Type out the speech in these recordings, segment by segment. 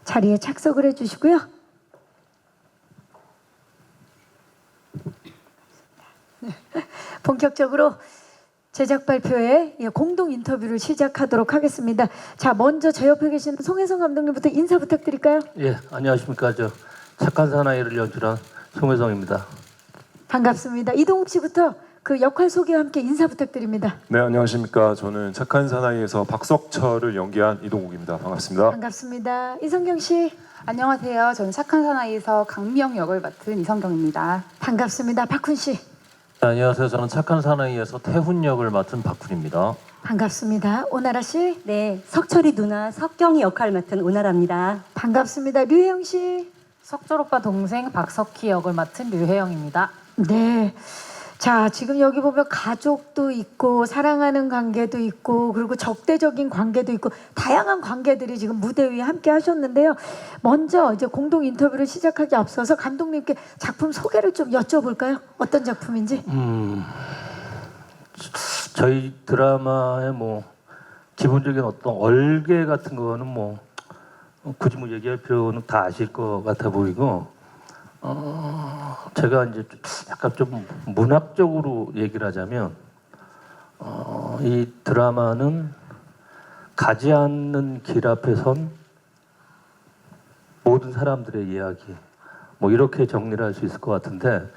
자리에 착석을 해주시고요. 네. 본격적으로 제작 발표회 공동 인터뷰를 시작하도록 하겠습니다. 자, 먼저 제 옆에 계신 송혜성 감독님부터 인사 부탁드릴까요? 예, 안녕하십니까. 저 착한 사나이를 연출한 송혜성입니다. 반갑습니다. 이동욱 씨부터 그 역할 소개와 함께 인사 부탁드립니다. 네, 안녕하십니까. 저는 착한 사나이에서 박석철을 연기한 이동욱입니다. 반갑습니다. 반갑습니다. 이성경 씨. 안녕하세요. 저는 착한 사나이에서 강미영 역을 맡은 이성경입니다. 반갑습니다. 박훈 씨. 네, 안녕하세요. 저는 착한 사나이에서 태훈 역을 맡은 박훈입니다. 반갑습니다. 오나라 씨. 네, 석철이 누나 석경이 역할을 맡은 오나라입니다. 반갑습니다. 류혜영 씨. 석철 오빠 동생 박석희 역을 맡은 류혜영입니다. 네. 자, 지금 여기 보면 가족도 있고 사랑하는 관계도 있고 그리고 적대적인 관계도 있고 다양한 관계들이 지금 무대 위에 함께 하셨는데요. 먼저 이제 공동 인터뷰를 시작하기 앞서서 감독님께 작품 소개를 좀 여쭤볼까요? 어떤 작품인지? 저희 드라마의 뭐 기본적인 어떤 얼개 같은 거는 뭐 굳이 뭐 얘기할 필요는 다 아실 것 같아 보이고 제가 이제 약간 좀 문학적으로 얘기를 하자면 이 드라마는 가지 않는 길 앞에 선 모든 사람들의 이야기 뭐 이렇게 정리를 할 수 있을 것 같은데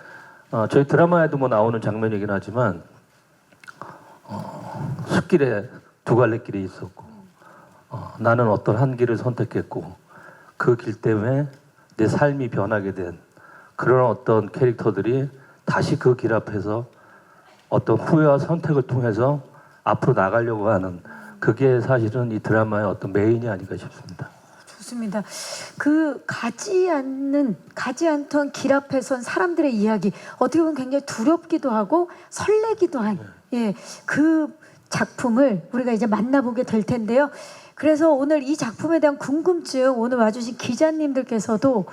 저희 드라마에도 뭐 나오는 장면이긴 하지만 숲길에 두 갈래 길이 있었고 나는 어떤 한 길을 선택했고 그 길 때문에 내 삶이 변하게 된 그런 어떤 캐릭터들이 다시 그 길 앞에서 어떤 후회와 선택을 통해서 앞으로 나가려고 하는 그게 사실은 이 드라마의 어떤 메인이 아닌가 싶습니다. 좋습니다. 그 가지 않던 길 앞에 선 사람들의 이야기 어떻게 보면 굉장히 두렵기도 하고 설레기도 한 그 작품을 우리가 이제 만나보게 될 텐데요. 그래서 오늘 이 작품에 대한 궁금증 오늘 와주신 기자님들께서도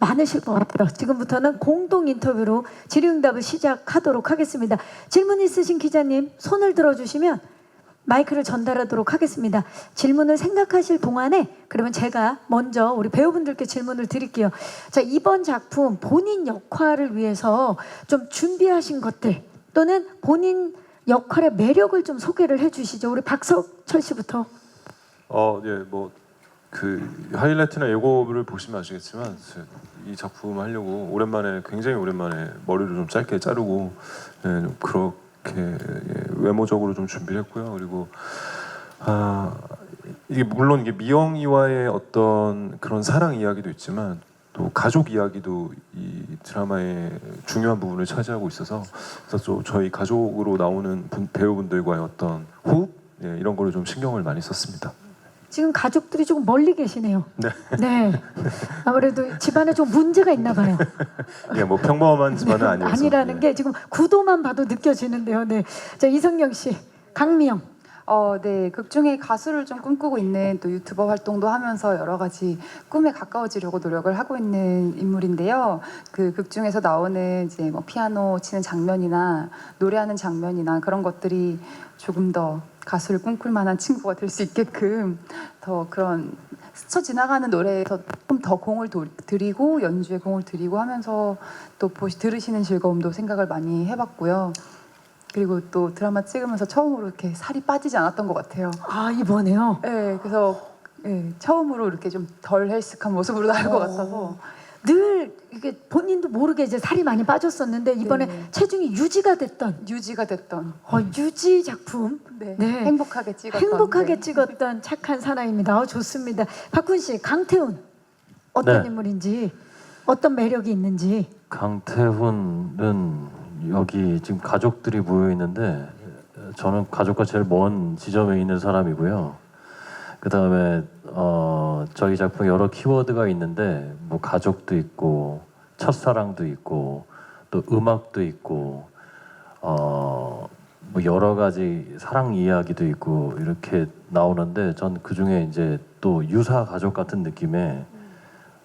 많으실 것 같아요. 지금부터는 공동 인터뷰로 질의응답을 시작하도록 하겠습니다. 질문 있으신 기자님 손을 들어주시면 마이크를 전달하도록 하겠습니다. 질문을 생각하실 동안에 그러면 제가 먼저 우리 배우분들께 질문을 드릴게요. 자, 이번 작품 본인 역할을 위해서 좀 준비하신 것들 또는 본인 역할의 매력을 좀 소개를 해주시죠. 우리 박석철 씨부터. 예, 뭐 그 하이라이트나 예고를 보시면 아시겠지만 이 작품 하려고 굉장히 오랜만에 머리를 좀 짧게 자르고 좀 그렇게 외모적으로 좀 준비를 했고요. 그리고 이게 물론 이게 미영이와의 어떤 그런 사랑 이야기도 있지만 또 가족 이야기도 이 드라마의 중요한 부분을 차지하고 있어서 그래서 또 저희 가족으로 나오는 배우분들과의 어떤 호흡 이런 거를 좀 신경을 많이 썼습니다. 지금 가족들이 조금 멀리 계시네요. 네. 네. 아무래도 집안에 좀 문제가 있나 봐요. 예, 뭐 평범한 집안은 아니어서. 아니라는 게 지금 구도만 봐도 느껴지는데요. 네. 자, 이성경 씨, 강미영. 네, 극 중에 가수를 좀 꿈꾸고 있는 또 유튜버 활동도 하면서 여러 가지 꿈에 가까워지려고 노력을 하고 있는 인물인데요. 그 극 중에서 나오는 이제 뭐 피아노 치는 장면이나 노래하는 장면이나 그런 것들이 조금 더 가수를 꿈꿀 만한 친구가 될 수 있게끔 더 그런 스쳐 지나가는 노래에서 조금 더 공을 들이고 연주에 공을 들이고 하면서 또 들으시는 즐거움도 생각을 많이 해봤고요. 그리고 또 드라마 찍으면서 처음으로 이렇게 살이 빠지지 않았던 것 같아요. 아, 이번에요? 네, 그래서 처음으로 이렇게 좀 덜 헬스한 모습으로 나올 것 같아서 늘 이게 본인도 모르게 이제 살이 많이 빠졌었는데 이번에 네. 체중이 유지가 됐던 유지가 됐던 유지 작품. 네, 네. 행복하게 찍었던 행복하게 찍었던 착한 사나이입니다. 좋습니다. 박훈 씨, 강태훈 어떤 네. 인물인지 어떤 매력이 있는지. 강태훈은 여기 지금 가족들이 모여 있는데 저는 가족과 제일 먼 지점에 있는 사람이고요. 그 다음에 저희 작품 여러 키워드가 있는데 뭐 가족도 있고 첫사랑도 있고 또 음악도 있고 뭐 여러 가지 사랑 이야기도 있고 이렇게 나오는데 전 그 중에 이제 또 유사 가족 같은 느낌의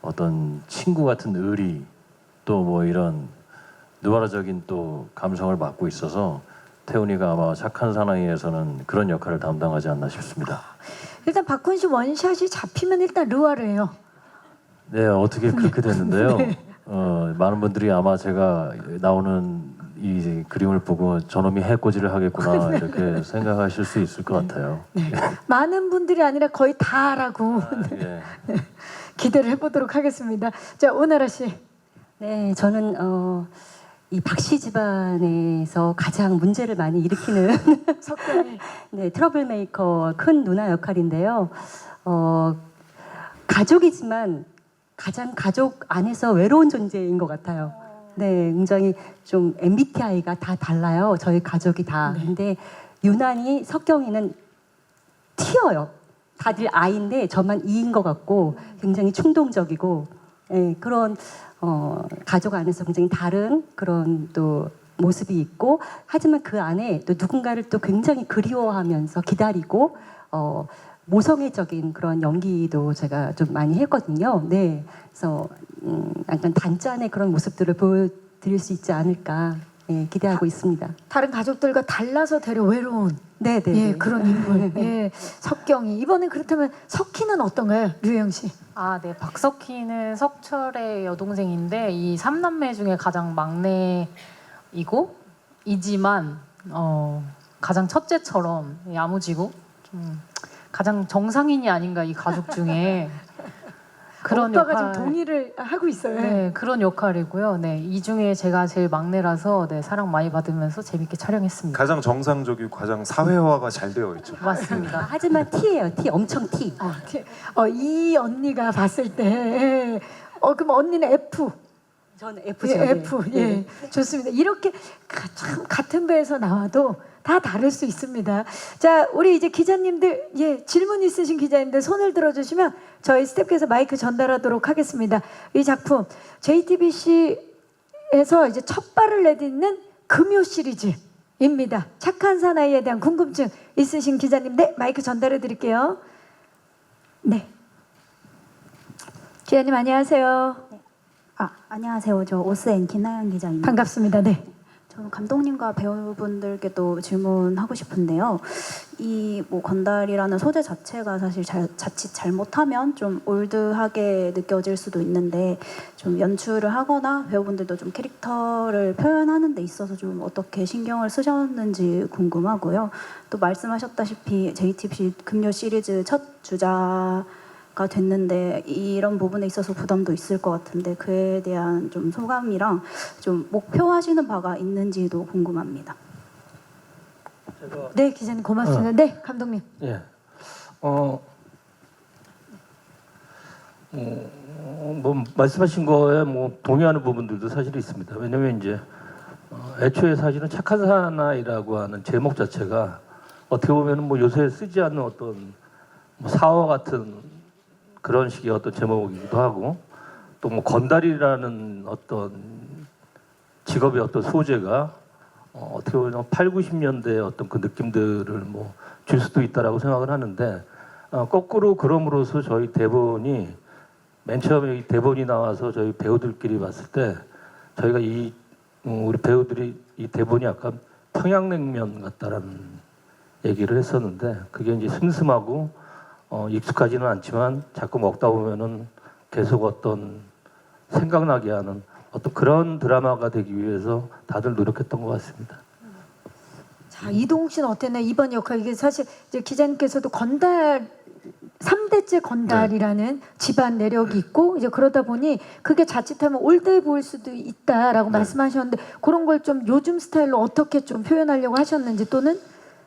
어떤 친구 같은 의리 또 뭐 이런 누아르적인 또 감성을 맡고 있어서 태훈이가 아마 착한 사나이에서는 그런 역할을 담당하지 않나 싶습니다. 일단 박훈 씨 원샷이 잡히면 일단 르와르예요. 네, 어떻게 그렇게 됐는데요. 많은 분들이 아마 제가 나오는 이 그림을 보고 저놈이 해코지를 하겠구나 이렇게 생각하실 수 있을 것 같아요. 많은 분들이 아니라 거의 다라고 예. 기대를 해보도록 하겠습니다. 자, 오나라 씨. 네, 저는 이 박씨 집안에서 가장 문제를 많이 일으키는 석경이. 네, 트러블 메이커 큰 누나 역할인데요. 가족이지만 가장 가족 안에서 외로운 존재인 것 같아요. 네, 굉장히 좀 MBTI가 다 달라요. 저희 가족이 다. 근데 유난히 석경이는 T예요. 다들 I인데 저만 E인 것 같고 굉장히 충동적이고 그런 가족 안에서 굉장히 다른 그런 또 모습이 있고 하지만 그 안에 또 누군가를 또 굉장히 그리워하면서 기다리고 모성애적인 그런 연기도 제가 좀 많이 했거든요. 네, 그래서 약간 단짠의 그런 모습들을 보여드릴 수 있지 않을까 기대하고 있습니다. 다른 가족들과 달라서 되려 외로운 네, 네, 예, 네. 그런 인물. 예, 석경이. 이번에 그렇다면 석희는 어떤가요? 류영 씨. 아, 네. 박석희는 석철의 여동생인데 이 삼남매 중에 가장 막내이고 이지만 가장 첫째처럼 야무지고 좀 가장 정상인이 아닌가 이 가족 중에 그런 오빠가 역할. 좀 동의를 하고 있어요. 네, 그런 역할이고요. 네, 이 중에 제가 제일 막내라서 네, 사랑 많이 받으면서 재밌게 촬영했습니다. 가장 정상적이고 가장 사회화가 잘 되어 있죠. 맞습니다. 하지만 T예요. T 엄청 T. 이 언니가 봤을 때, 그럼 언니는 F. 저는 F죠. 예, F. 예, 좋습니다. 이렇게 참 같은 배에서 나와도 다 다를 수 있습니다. 자, 우리 이제 기자님들, 예, 질문 있으신 기자님들 손을 들어주시면 저희 스태프께서 마이크 전달하도록 하겠습니다. 이 작품 JTBC에서 이제 첫 발을 내딛는 금요 시리즈입니다. 착한 사나이에 대한 궁금증 있으신 기자님, 네, 마이크 전달해 드릴게요. 네. 기자님 안녕하세요. 안녕하세요. 저 오스엔 김나연 기자입니다. 반갑습니다. 네. 저는 감독님과 배우분들께도 질문하고 싶은데요. 이 뭐 건달이라는 소재 자체가 사실 자칫 잘못하면 좀 올드하게 느껴질 수도 있는데 좀 연출을 하거나 배우분들도 좀 캐릭터를 표현하는 데 있어서 좀 어떻게 신경을 쓰셨는지 궁금하고요. 또 말씀하셨다시피 JTBC 금요 시리즈 첫 주자가 됐는데 이런 부분에 있어서 부담도 있을 것 같은데 그에 대한 좀 소감이랑 좀 목표하시는 바가 있는지도 궁금합니다. 네, 기자님 고맙습니다. 네, 감독님. 예. 뭐 말씀하신 거에 뭐 동의하는 부분들도 사실 있습니다. 왜냐면 이제 애초에 사실은 착한 사나이라고 하는 제목 자체가 어떻게 보면은 뭐 요새 쓰지 않는 어떤 뭐 사화 같은 그런 식의 어떤 제목이기도 하고 또 뭐 건달이라는 어떤 직업의 어떤 소재가 어떻게 보면 8, 90년대의 어떤 그 느낌들을 뭐 줄 수도 있다라고 생각을 하는데 거꾸로 그럼으로써 저희 대본이 맨 처음에 이 대본이 나와서 저희 배우들끼리 봤을 때 저희가 우리 배우들이 이 대본이 약간 평양냉면 같다라는 얘기를 했었는데 그게 이제 슴슴하고 익숙하지는 않지만 자꾸 먹다 보면은 계속 어떤 생각나게 하는 어떤 그런 드라마가 되기 위해서 다들 노력했던 것 같습니다. 자, 이동욱 씨는 어땠나요? 이번 역할 이게 사실 이제 기자님께서도 건달 3대째 건달이라는 집안 내력이 있고 이제 그러다 보니 그게 자칫하면 올드해 보일 수도 있다라고 말씀하셨는데 그런 걸 좀 요즘 스타일로 어떻게 좀 표현하려고 하셨는지 또는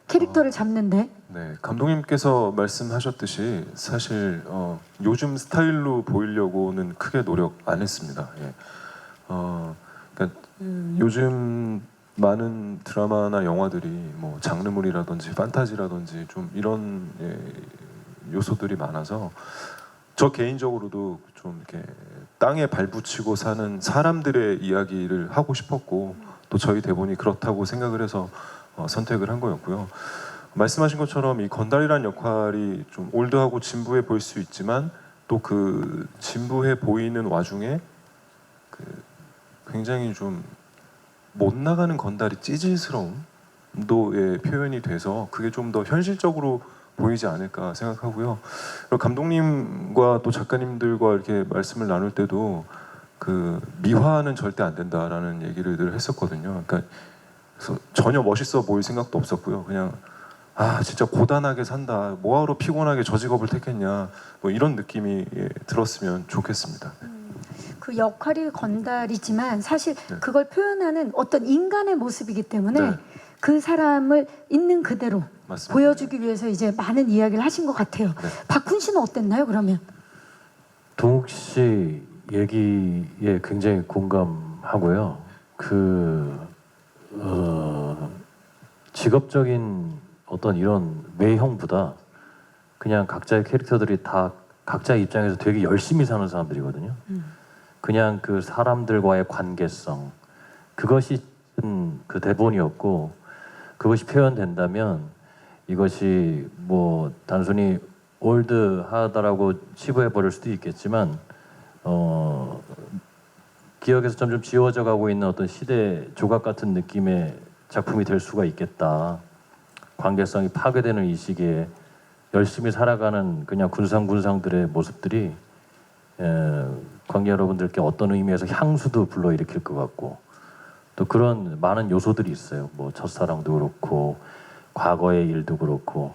캐릭터를 잡는데 네, 감독님께서 말씀하셨듯이 사실 요즘 스타일로 보이려고는 크게 노력 안 했습니다. 예. 그러니까 요즘 많은 드라마나 영화들이 뭐 장르물이라든지 판타지라든지 좀 이런 요소들이 많아서 저 개인적으로도 좀 이렇게 땅에 발붙이고 사는 사람들의 이야기를 하고 싶었고 또 저희 대본이 그렇다고 생각을 해서 선택을 한 거였고요. 말씀하신 것처럼 이 건달이라는 역할이 좀 올드하고 진부해 보일 수 있지만 또 그 진부해 보이는 와중에 그 굉장히 좀 못 나가는 건달이 찌질스러움도의 표현이 돼서 그게 좀 더 현실적으로 보이지 않을까 생각하고요. 그리고 감독님과 또 작가님들과 이렇게 말씀을 나눌 때도 그 미화는 절대 안 된다라는 얘기를 늘 했었거든요. 그러니까 그래서 전혀 멋있어 보일 생각도 없었고요. 그냥 아 진짜 고단하게 산다. 뭐하러 피곤하게 저 직업을 택했냐. 뭐 이런 느낌이 들었으면 좋겠습니다. 그 역할이 건달이지만 사실 네. 그걸 표현하는 어떤 인간의 모습이기 때문에 네. 그 사람을 있는 그대로 맞습니다. 보여주기 위해서 이제 많은 이야기를 하신 것 같아요. 네. 박훈 씨는 어땠나요? 그러면 동욱 씨 얘기에 굉장히 공감하고요. 직업적인 어떤 이런 외형보다 그냥 각자의 캐릭터들이 다 각자의 입장에서 되게 열심히 사는 사람들이거든요. 그냥 그 사람들과의 관계성 그것이 그 대본이었고 그것이 표현된다면 이것이 뭐 단순히 올드하다라고 치부해 버릴 수도 있겠지만 기억에서 점점 지워져 가고 있는 어떤 시대 조각 같은 느낌의 작품이 될 수가 있겠다. 관계성이 파괴되는 이 시기에 열심히 살아가는 그냥 군상들의 모습들이 관계 여러분들께 어떤 의미에서 향수도 불러일으킬 것 같고 또 그런 많은 요소들이 있어요. 뭐 첫사랑도 그렇고 과거의 일도 그렇고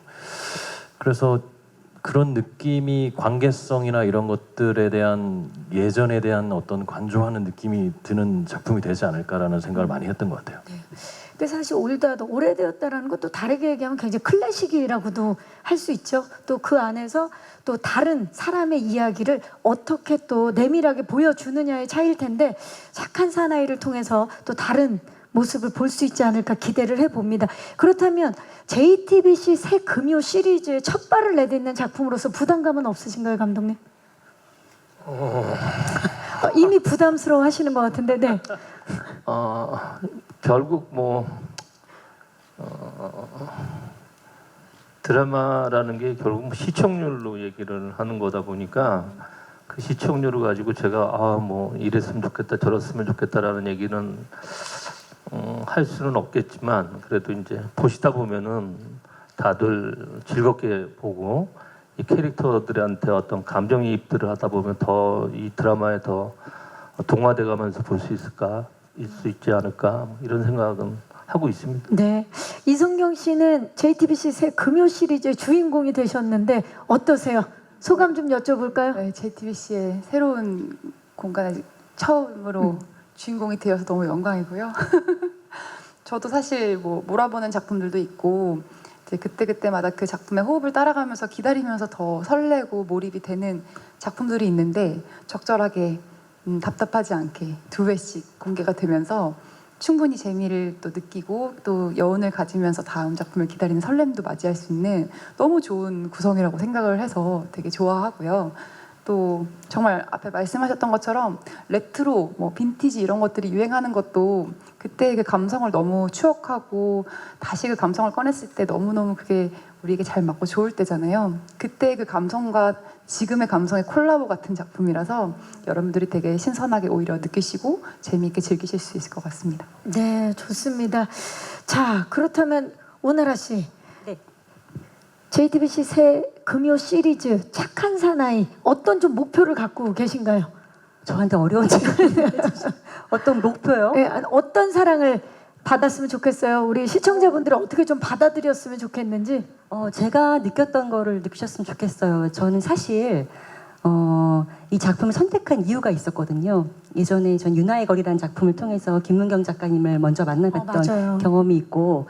그래서 그런 느낌이 관계성이나 이런 것들에 대한 예전에 대한 어떤 관조하는 느낌이 드는 작품이 되지 않을까라는 생각을 많이 했던 것 같아요. 근데 사실 올드하다 오래되었다라는 것도 다르게 얘기하면 굉장히 클래식이라고도 할 수 있죠. 또 그 안에서 또 다른 사람의 이야기를 어떻게 또 내밀하게 보여주느냐의 차이일 텐데 착한 사나이를 통해서 또 다른 모습을 볼 수 있지 않을까 기대를 해봅니다. 그렇다면 JTBC 새 금요 시리즈의 첫 발을 내딛는 작품으로서 부담감은 없으신가요, 감독님? 이미 부담스러워 하시는 것 같은데, 네. 결국 뭐 드라마라는 게 결국 뭐 시청률로 얘기를 하는 거다 보니까 그 시청률을 가지고 제가 뭐 이랬으면 좋겠다 저랬으면 좋겠다라는 얘기는 할 수는 없겠지만 그래도 이제 보시다 보면은 다들 즐겁게 보고 이 캐릭터들한테 어떤 감정이입들을 하다 보면 더 이 드라마에 더 동화돼 가면서 볼 수 있지 않을까 이런 생각은 하고 있습니다. 네, 이성경 씨는 JTBC 새 금요 시리즈의 주인공이 되셨는데 어떠세요? 소감 좀 여쭤볼까요? 네, JTBC의 새로운 공간에 처음으로 주인공이 되어서 너무 영광이고요. 저도 사실 뭐 몰아보는 작품들도 있고 이제 그때그때마다 그 작품의 호흡을 따라가면서 기다리면서 더 설레고 몰입이 되는 작품들이 있는데 적절하게 답답하지 않게 2회씩 공개가 되면서 충분히 재미를 또 느끼고 또 여운을 가지면서 다음 작품을 기다리는 설렘도 맞이할 수 있는 너무 좋은 구성이라고 생각을 해서 되게 좋아하고요. 또 정말 앞에 말씀하셨던 것처럼 레트로, 뭐 빈티지 이런 것들이 유행하는 것도 그때의 그 감성을 너무 추억하고 다시 그 감성을 꺼냈을 때 너무너무 그게 우리에게 잘 맞고 좋을 때잖아요. 그때 그 감성과 지금의 감성의 콜라보 같은 작품이라서 여러분들이 되게 신선하게 오히려 느끼시고 재미있게 즐기실 수 있을 것 같습니다. 네, 좋습니다. 자, 그렇다면 오나라 씨, 네. JTBC 새 금요 시리즈 착한 사나이 어떤 좀 목표를 갖고 계신가요? 저한테 어려운 질문을 어떤 목표요? 네, 어떤 사랑을 받았으면 좋겠어요? 우리 시청자분들은 어떻게 좀 받아들였으면 좋겠는지. 제가 느꼈던 거를 느끼셨으면 좋겠어요. 저는 사실 이 작품을 선택한 이유가 있었거든요. 예전에 전 유나의 거리라는 작품을 통해서 김문경 작가님을 먼저 맞아요. 만나봤던 경험이 있고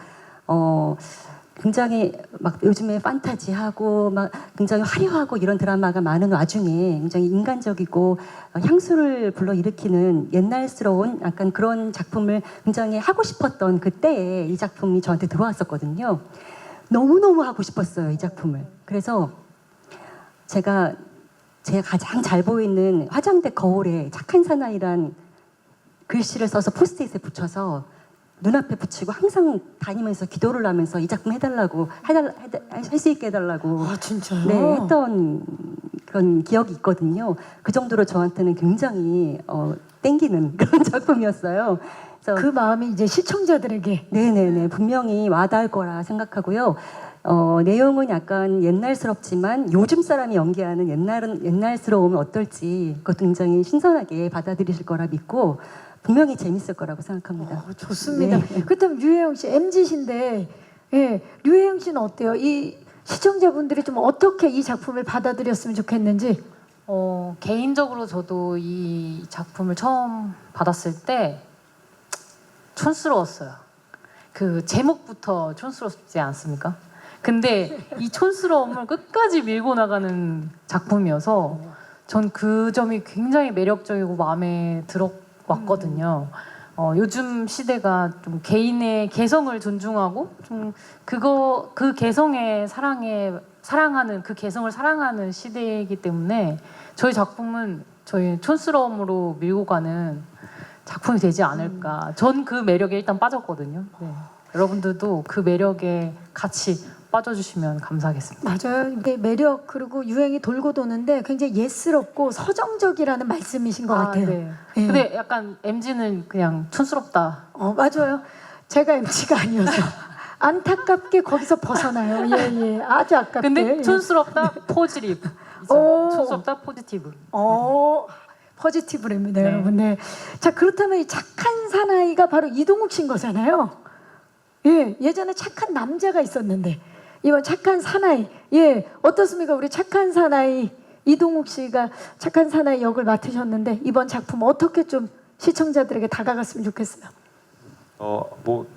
굉장히 막 요즘에 판타지하고 막 굉장히 화려하고 이런 드라마가 많은 와중에 굉장히 인간적이고 향수를 불러일으키는 옛날스러운 약간 그런 작품을 굉장히 하고 싶었던 그때에 이 작품이 저한테 들어왔었거든요. 너무너무 하고 싶었어요, 이 작품을. 그래서 제가 가장 잘 보이는 화장대 거울에 착한 사나이란 글씨를 써서 포스트잇에 붙여서 눈앞에 붙이고 항상 다니면서 기도를 하면서 이 작품 해달라고 할 수 있게 해달라고 진짜요? 네, 했던 그런 기억이 있거든요. 그 정도로 저한테는 굉장히 땡기는 그런 작품이었어요. 그래서 그 마음이 이제 시청자들에게 네네네 분명히 와닿을 거라 생각하고요. 내용은 약간 옛날스럽지만 요즘 사람이 연기하는 옛날스러움은 어떨지 그것도 굉장히 신선하게 받아들이실 거라 믿고 분명히 재밌을 거라고 생각합니다. 좋습니다. 네. 그렇다면 류혜영 씨 MZ신데 예, 류혜영 씨는 어때요? 이 시청자분들이 좀 어떻게 이 작품을 받아들였으면 좋겠는지. 개인적으로 저도 이 작품을 처음 받았을 때 촌스러웠어요. 그 제목부터 촌스럽지 않습니까? 근데 이 촌스러움을 끝까지 밀고 나가는 작품이어서 전 그 점이 굉장히 매력적이고 마음에 들어왔거든요. 요즘 시대가 좀 개인의 개성을 존중하고 좀 그 개성에 사랑하는 그 개성을 사랑하는 시대이기 때문에 저희 작품은 저희 촌스러움으로 밀고 가는 작품이 되지 않을까. 전 그 매력에 일단 빠졌거든요. 네. 여러분들도 그 매력에 같이 빠져주시면 감사하겠습니다. 맞아요. 이게 매력 그리고 유행이 돌고 도는데 굉장히 예스럽고 서정적이라는 말씀이신 것 같아요. 네. 예. 근데 약간 MZ는 그냥 촌스럽다. 맞아요. 제가 MC가 아니어서 안타깝게 거기서 벗어나요. 예. 아주 아깝게. 근데 예. 촌스럽다 포지티브. 오. 촌스럽다 포지티브. 포지티브랍니다, 네. 여러분. 네. 자, 그렇다면 이 착한 사나이가 바로 이동욱 씨인 거잖아요. 예, 예전에 착한 남자가 있었는데 이번 착한 사나이. 예, 어떻습니까? 우리 착한 사나이 이동욱 씨가 착한 사나이 역을 맡으셨는데 이번 작품 어떻게 좀 시청자들에게 다가갔으면 좋겠어요. 뭐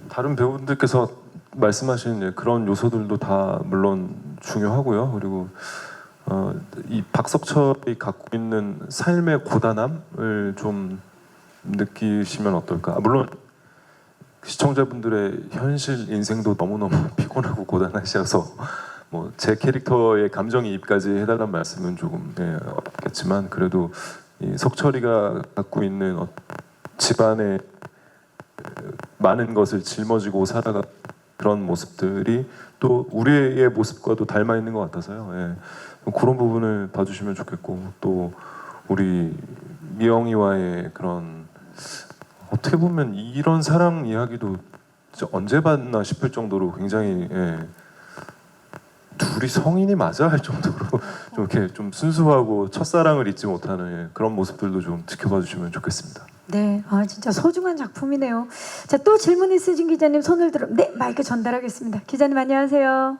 다른 배우분들께서 말씀하신 그런 요소들도 다 물론 중요하고요. 그리고 이 박석철이 갖고 있는 삶의 고단함을 좀 느끼시면 어떨까. 물론 시청자분들의 현실 인생도 너무너무 피곤하고 고단하셔서 뭐 제 캐릭터의 감정이입까지 해달라는 말씀은 조금 없겠지만 그래도 이 석철이가 갖고 있는 집안의 많은 것을 짊어지고 살아가 그런 모습들이 또 우리의 모습과도 닮아 있는 것 같아서요. 예. 그런 부분을 봐주시면 좋겠고 또 우리 미영이와의 그런 어떻게 보면 이런 사랑 이야기도 진짜 언제 봤나 싶을 정도로 굉장히 둘이 성인이 맞아 할 정도로 좀 이렇게 좀 순수하고 첫사랑을 잊지 못하는 그런 모습들도 좀 지켜봐 주시면 좋겠습니다. 네, 진짜 소중한 작품이네요. 자, 또 질문 있으신 기자님 손을 들어. 네, 마이크 전달하겠습니다. 기자님 안녕하세요.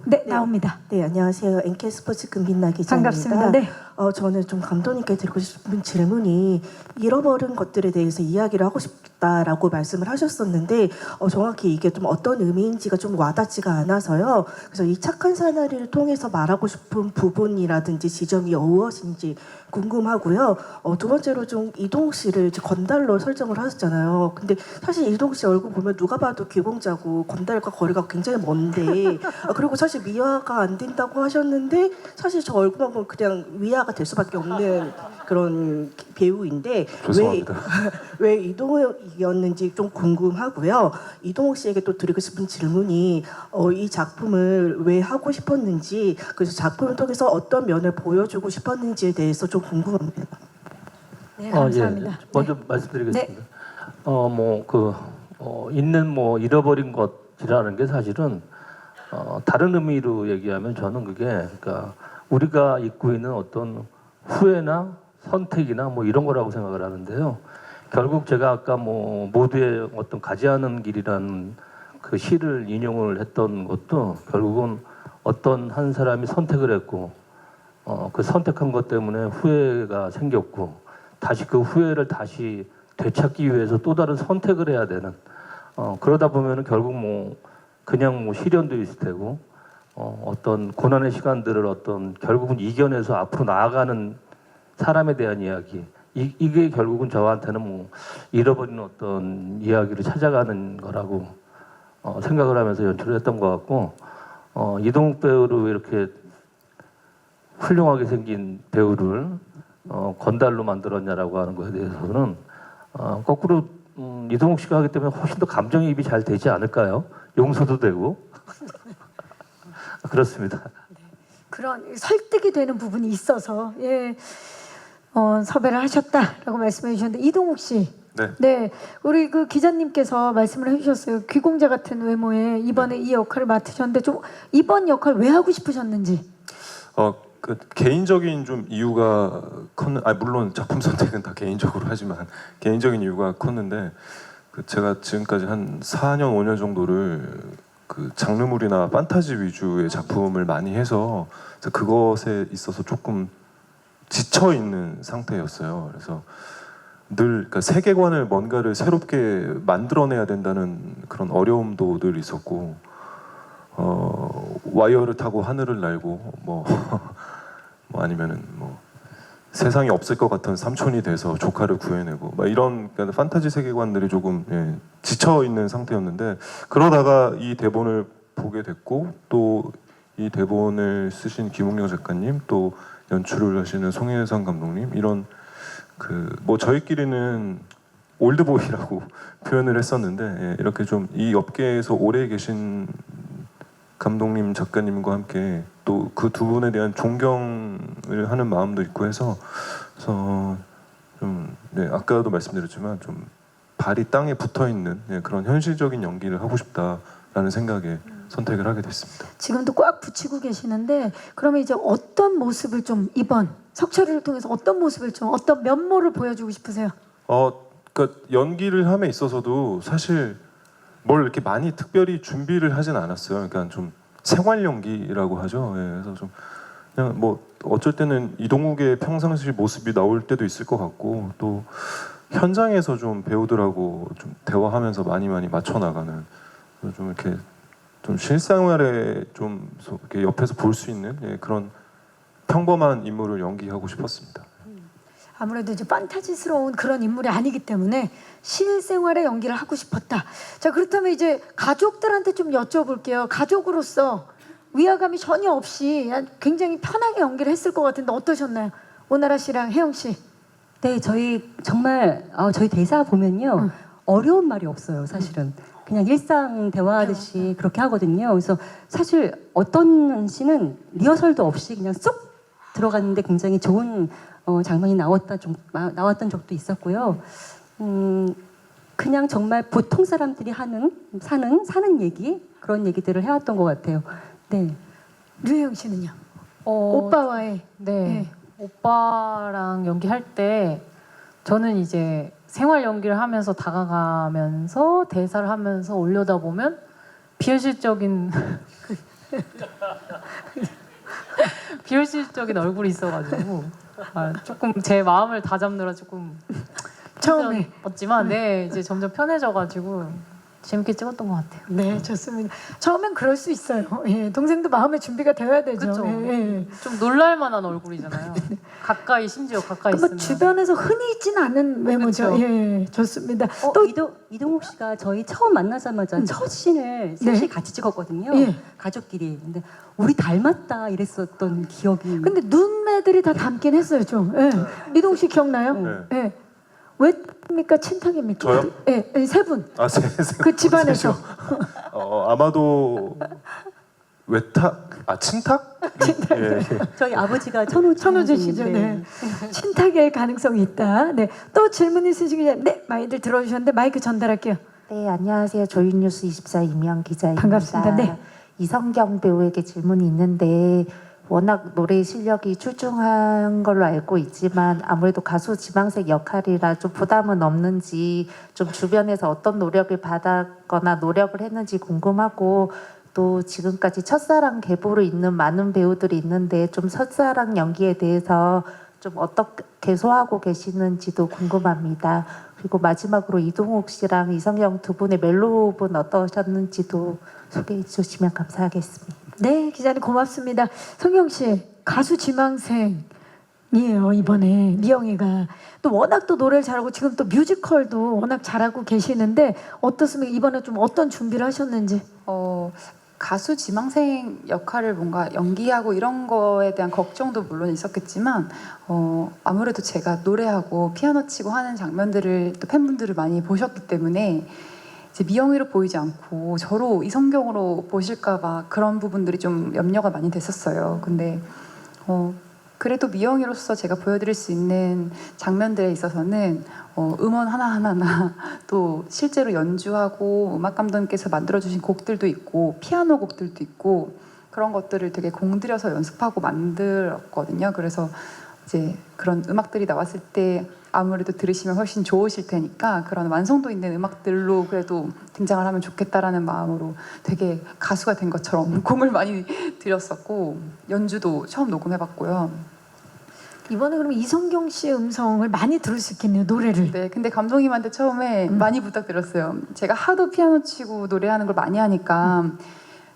네, 나옵니다. 네, 안녕하세요. NK 스포츠 금빛나 기자입니다. 반갑습니다. 네. 저는 좀 감독님께 드리고 싶은 질문이 잃어버린 것들에 대해서 이야기를 하고 싶다라고 말씀을 하셨었는데 정확히 이게 좀 어떤 의미인지가 좀 와닿지가 않아서요. 그래서 이 착한 사나이를 통해서 말하고 싶은 부분이라든지 지점이 무엇인지 궁금하고요. 두 번째로 좀 이동욱 씨를 이제 건달로 설정을 하셨잖아요. 근데 사실 이동욱 씨 얼굴 보면 누가 봐도 귀공자고 건달과 거리가 굉장히 먼데 그리고 사실 미화가 안 된다고 하셨는데 사실 저 얼굴만 보면 그냥 미화가 될 수밖에 없는 그런 배우인데 죄송합니다. 왜 이동욱이었는지 좀 궁금하고요. 이동욱 씨에게 또 드리고 싶은 질문이 이 작품을 왜 하고 싶었는지 그래서 작품을 통해서 어떤 면을 보여주고 싶었는지에 대해서 좀 궁금합니다. 네, 감사합니다. 예. 먼저 말씀드리겠습니다. 있는 잃어버린 것이라는 게 사실은 다른 의미로 얘기하면 저는 그게 그러니까 우리가 잊고 있는 어떤 후회나 선택이나 이런 거라고 생각을 하는데요. 결국 제가 아까 모두의 어떤 가지 않은 길이라는 그 시를 인용을 했던 것도 결국은 어떤 한 사람이 선택을 했고 그 선택한 것 때문에 후회가 생겼고 다시 그 후회를 다시 되찾기 위해서 또 다른 선택을 해야 되는 그러다 보면은 결국 그냥 시련도 있을 테고 어떤 고난의 시간들을 결국은 이겨내서 앞으로 나아가는 사람에 대한 이야기 이게 결국은 저한테는 잃어버린 어떤 이야기를 찾아가는 거라고 생각을 하면서 연출을 했던 것 같고 이동욱 배우를 이렇게 훌륭하게 생긴 배우를 건달로 만들었냐라고 하는 것에 대해서는 거꾸로 이동욱 씨가 하기 때문에 훨씬 더 감정이입이 잘 되지 않을까요? 용서도 되고 그렇습니다. 그런 설득이 되는 부분이 있어서 섭외를 하셨다라고 말씀해 주셨는데 이동욱 씨 네, 우리 그 기자님께서 말씀을 해주셨어요. 귀공자 같은 외모에 이번에 이 역할을 맡으셨는데 좀 이번 역할 왜 하고 싶으셨는지. 그 개인적인 좀 이유가 물론 작품 선택은 다 개인적으로 하지만 개인적인 이유가 컸는데 그 제가 지금까지 한 4년 5년 정도를 그 장르물이나 판타지 위주의 작품을 많이 해서 그것에 있어서 조금 지쳐 있는 상태였어요. 그래서 늘 그러니까 세계관을 뭔가를 새롭게 만들어내야 된다는 그런 어려움도 늘 있었고 와이어를 타고 하늘을 날고 뭐 아니면은 뭐 세상이 없을 것 같은 삼촌이 돼서 조카를 구해내고 막 이런 그러니까 판타지 세계관들이 조금 지쳐 있는 상태였는데 그러다가 이 대본을 보게 됐고 또 이 대본을 쓰신 김웅영 작가님 또 연출을 하시는 송혜상 감독님 이런 그 뭐 저희끼리는 올드보이라고 표현을 했었는데 이렇게 좀 이 업계에서 오래 계신 감독님 작가님과 함께 또 그 두 분에 대한 존경을 하는 마음도 있고 해서 좀 아까도 말씀드렸지만 좀 발이 땅에 붙어 있는 그런 현실적인 연기를 하고 싶다라는 생각에 선택을 하게 됐습니다. 지금도 꽉 붙이고 계시는데 그러면 이제 어떤 모습을 좀 이번 석철이를 통해서 어떤 모습을 좀 어떤 면모를 보여주고 싶으세요? 그러니까 연기를 함에 있어서도 사실 뭘 이렇게 많이 특별히 준비를 하진 않았어요. 그러니까 좀 생활 연기라고 하죠. 그래서 좀 그냥 뭐 어쩔 때는 이동욱의 평상시 모습이 나올 때도 있을 것 같고 또 현장에서 좀 배우들하고 좀 대화하면서 많이 맞춰 나가는 좀 이렇게 좀 실생활에 좀 이렇게 옆에서 볼 수 있는 그런 평범한 인물을 연기하고 싶었습니다. 아무래도 이제 판타지스러운 그런 인물이 아니기 때문에 실생활의 연기를 하고 싶었다. 자, 그렇다면 이제 가족들한테 좀 여쭤볼게요. 가족으로서 위화감이 전혀 없이 굉장히 편하게 연기를 했을 것 같은데 어떠셨나요? 오나라 씨랑 혜영 씨. 네, 저희 정말 저희 대사 보면요 어려운 말이 없어요. 사실은 그냥 일상 대화하듯이 그렇게 하거든요. 그래서 사실 어떤 씨는 리허설도 없이 그냥 쏙 들어갔는데 굉장히 좋은 장면이 나왔던 적도 있었고요. 그냥 정말 보통 사람들이 사는 얘기 그런 얘기들을 해왔던 것 같아요. 네. 류혜영 씨는요? 오빠와의 네. 오빠랑 연기할 때 저는 이제 생활 연기를 하면서 다가가면서 대사를 하면서 올려다보면 비현실적인 비현실적인 얼굴이 있어가지고 조금 제 마음을 다잡느라 조금 처음에 없지만 이제 점점 편해져가지고 재밌게 찍었던 것 같아요. 네, 좋습니다. 처음엔 그럴 수 있어요. 동생도 마음의 준비가 되어야 되죠. 그렇죠. 좀 놀랄만한 얼굴이잖아요. 심지어 가까이 뭐 있으면. 주변에서 흔히 있진 않은 외모죠. 그렇죠. 좋습니다. 또 이동욱 씨가 저희 처음 만나자마자 첫 씬을 셋이 같이 찍었거든요. 가족끼리. 근데 우리 닮았다 이랬었던 기억이. 근데 눈매들이 다 닮긴 했어요, 좀. 이동욱 씨 기억나요? 네. 왜입니까? 친탁입니까? 저요? 네, 세 분. 세 그 집안에서. 아마도 친탁? 저희 아버지가 천호주시죠. 네. 친탁일 가능성이 있다. 네. 또 질문 있으시면 많이들 들어주셨는데 마이크 전달할게요. 네, 안녕하세요. 조윤뉴스 24 임영 기자입니다. 반갑습니다. 네. 이성경 배우에게 질문이 있는데 워낙 노래 실력이 출중한 걸로 알고 있지만 아무래도 가수 지망생 역할이라 좀 부담은 없는지 좀 주변에서 어떤 노력을 받았거나 노력을 했는지 궁금하고 또 지금까지 첫사랑 계보로 있는 많은 배우들이 있는데 좀 첫사랑 연기에 대해서 좀 어떻게 소화하고 계시는지도 궁금합니다. 그리고 마지막으로 이동욱 씨랑 이성경 두 분의 멜로분 어떠셨는지도 소개해 주시면 감사하겠습니다. 네, 기자님 고맙습니다. 성경 씨, 가수 지망생이에요 이번에 미영이가. 또 워낙 또 노래를 잘하고 지금 또 뮤지컬도 워낙 잘하고 계시는데 어떻습니까? 이번에 좀 어떤 준비를 하셨는지. 가수 지망생 역할을 뭔가 연기하고 이런 거에 대한 걱정도 물론 있었겠지만 아무래도 제가 노래하고 피아노 치고 하는 장면들을 또 팬분들을 많이 보셨기 때문에 이제 미영이로 보이지 않고 저로 이성경으로 보실까봐 그런 부분들이 좀 염려가 많이 됐었어요. 근데 그래도 미영이로서 제가 보여드릴 수 있는 장면들에 있어서는 음원 하나하나 또 실제로 연주하고 음악 감독님께서 만들어주신 곡들도 있고 피아노 곡들도 있고 그런 것들을 되게 공들여서 연습하고 만들었거든요. 그래서 이제 그런 음악들이 나왔을 때 아무래도 들으시면 훨씬 좋으실 테니까 그런 완성도 있는 음악들로 그래도 등장을 하면 좋겠다라는 마음으로 되게 가수가 된 것처럼 공을 많이 들였었고 연주도 처음 녹음해봤고요. 이번에 그럼 이성경 씨의 음성을 많이 들을 수 있겠네요, 노래를. 네, 근데 감독님한테 처음에 많이 부탁드렸어요. 제가 하도 피아노 치고 노래하는 걸 많이 하니까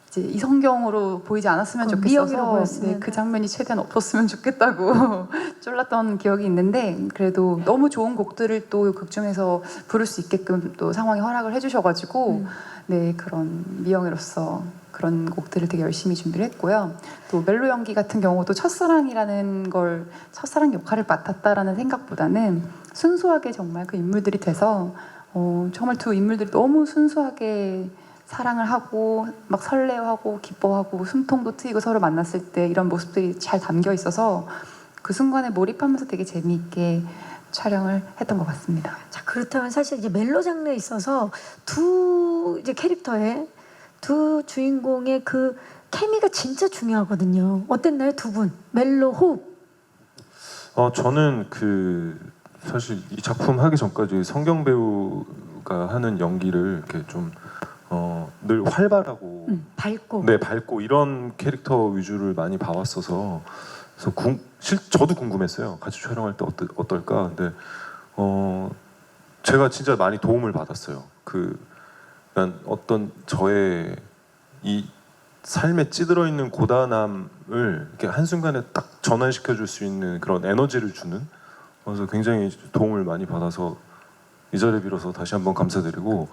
이제 이성경으로 보이지 않았으면 그럼 미영이로 좋겠어서 보였으면. 네, 그 장면이 최대한 없었으면 좋겠다고 쫄랐던 기억이 있는데 그래도 너무 좋은 곡들을 또 극중에서 부를 수 있게끔 또 상황이 허락을 해주셔가지고 네 그런 미영이로서 그런 곡들을 되게 열심히 준비를 했고요. 또 멜로 연기 같은 경우도 첫사랑이라는 걸 첫사랑 역할을 맡았다라는 생각보다는 순수하게 정말 그 인물들이 돼서 정말 두 인물들이 너무 순수하게 사랑을 하고 막 설레하고 기뻐하고 숨통도 트이고 서로 만났을 때 이런 모습들이 잘 담겨 있어서 그 순간에 몰입하면서 되게 재미있게 촬영을 했던 것 같습니다. 자, 그렇다면 사실 이제 멜로 장르에 있어서 두 이제 캐릭터의 두 주인공의 그 케미가 진짜 중요하거든요. 어땠나요, 두 분? 멜로 호흡. 저는 사실 이 작품 하기 전까지 성경 배우가 하는 연기를 이렇게 좀 늘 활발하고 밝고. 네, 밝고 이런 캐릭터 위주를 많이 봐왔어서 그래서 저도 궁금했어요. 같이 촬영할 때 어떨까? 근데 제가 진짜 많이 도움을 받았어요. 그러니까 어떤 저의 이 삶에 찌들어 있는 고단함을 이렇게 한순간에 딱 전환시켜 줄 수 있는 그런 에너지를 주는 그래서 굉장히 도움을 많이 받아서 이 자리 빌어서 다시 한번 감사드리고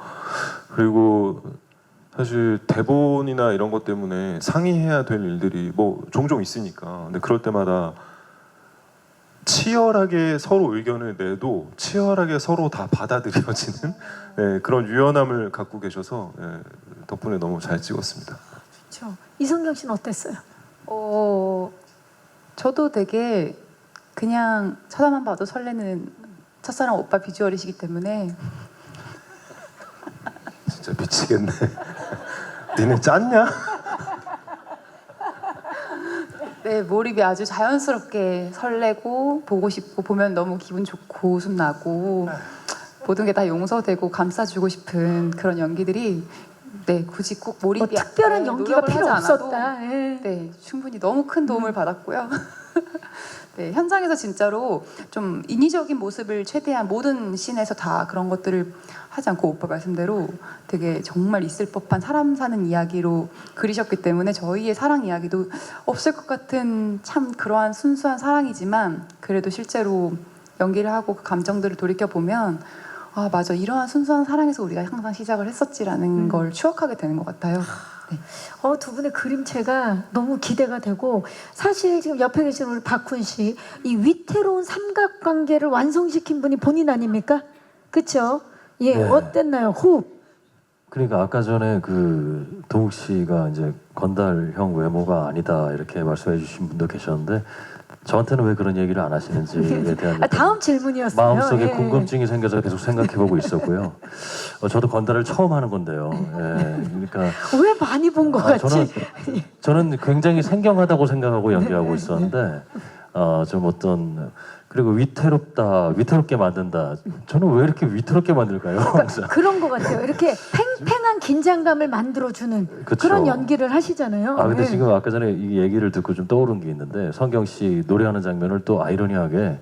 그리고 사실 대본이나 이런 것 때문에 상의해야 될 일들이 뭐 종종 있으니까 근데 그럴 때마다 치열하게 서로 의견을 내도 치열하게 서로 다 받아들여지는 네, 그런 유연함을 갖고 계셔서 네, 덕분에 너무 잘 찍었습니다. 그렇죠. 이성경 씨는 어땠어요? 저도 되게 그냥 쳐다만 봐도 설레는 첫사랑 오빠 비주얼이시기 때문에 진짜 미치겠네. 니네 짰냐? 네, 몰입이 아주 자연스럽게 설레고 보고 싶고 보면 너무 기분 좋고 웃음 나고 모든 게 다 용서되고 감싸주고 싶은 그런 연기들이 네 굳이 꼭 몰입이 뭐 특별한 네, 연기가 노력을 필요 하지 않아도 없었다. 예. 네 충분히 너무 큰 도움을 받았고요. 네, 현장에서 진짜로 좀 인위적인 모습을 최대한 모든 씬에서 다 그런 것들을 하지 않고 오빠 말씀대로 되게 정말 있을 법한 사람 사는 이야기로 그리셨기 때문에 저희의 사랑 이야기도 없을 것 같은 참 그러한 순수한 사랑이지만 그래도 실제로 연기를 하고 그 감정들을 돌이켜보면 아 맞아 이러한 순수한 사랑에서 우리가 항상 시작을 했었지라는 걸 추억하게 되는 것 같아요. 네. 두 분의 그림체가 너무 기대가 되고 사실 지금 옆에 계신 우리 박훈 씨 이 위태로운 삼각관계를 완성시킨 분이 본인 아닙니까? 그렇죠? 예, 네. 어땠나요? 호흡. 그러니까 아까 전에 그 동욱 씨가 이제 건달형 외모가 아니다 이렇게 말씀해 주신 분도 계셨는데 저한테는 왜 그런 얘기를 안 하시는지에 대한 다음 질문이었어요. 마음속에 예. 궁금증이 생겨서 계속 생각해보고 있었고요. 저도 건달을 처음 하는 건데요. 예, 그러니까 왜 많이 본 것 같지? 저는 굉장히 생경하다고 생각하고 연기하고 있었는데 좀 어떤 그리고 위태롭게 만든다. 저는 왜 이렇게 위태롭게 만들까요? 그런 것 같아요. 이렇게 팽팽한 긴장감을 만들어주는 그쵸. 그런 연기를 하시잖아요. 근데 예. 지금 아까 전에 이 얘기를 듣고 좀 떠오른 게 있는데 성경 씨 노래하는 장면을 또 아이러니하게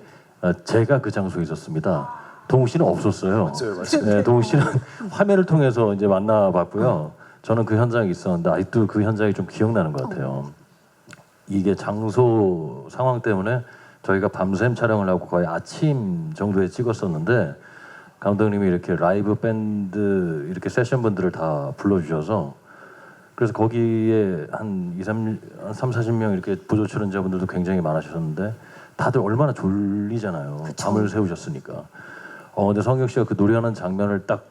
제가 그 장소에 있었습니다. 동욱 씨는 없었어요. 맞아요. 네, 동욱 씨는 화면을 통해서 이제 만나봤고요. 저는 그 현장에 있었는데 아직도 그 현장이 좀 기억나는 것 같아요. 이게 장소 상황 때문에 저희가 밤샘 촬영을 하고 거의 아침 정도에 찍었었는데 감독님이 이렇게 라이브 밴드 이렇게 세션 분들을 다 불러주셔서 그래서 거기에 한 40명 이렇게 부조 출연자분들도 굉장히 많으셨는데 다들 얼마나 졸리잖아요. 밤을 새우셨으니까. 근데 성경 씨가 그 노래하는 장면을 딱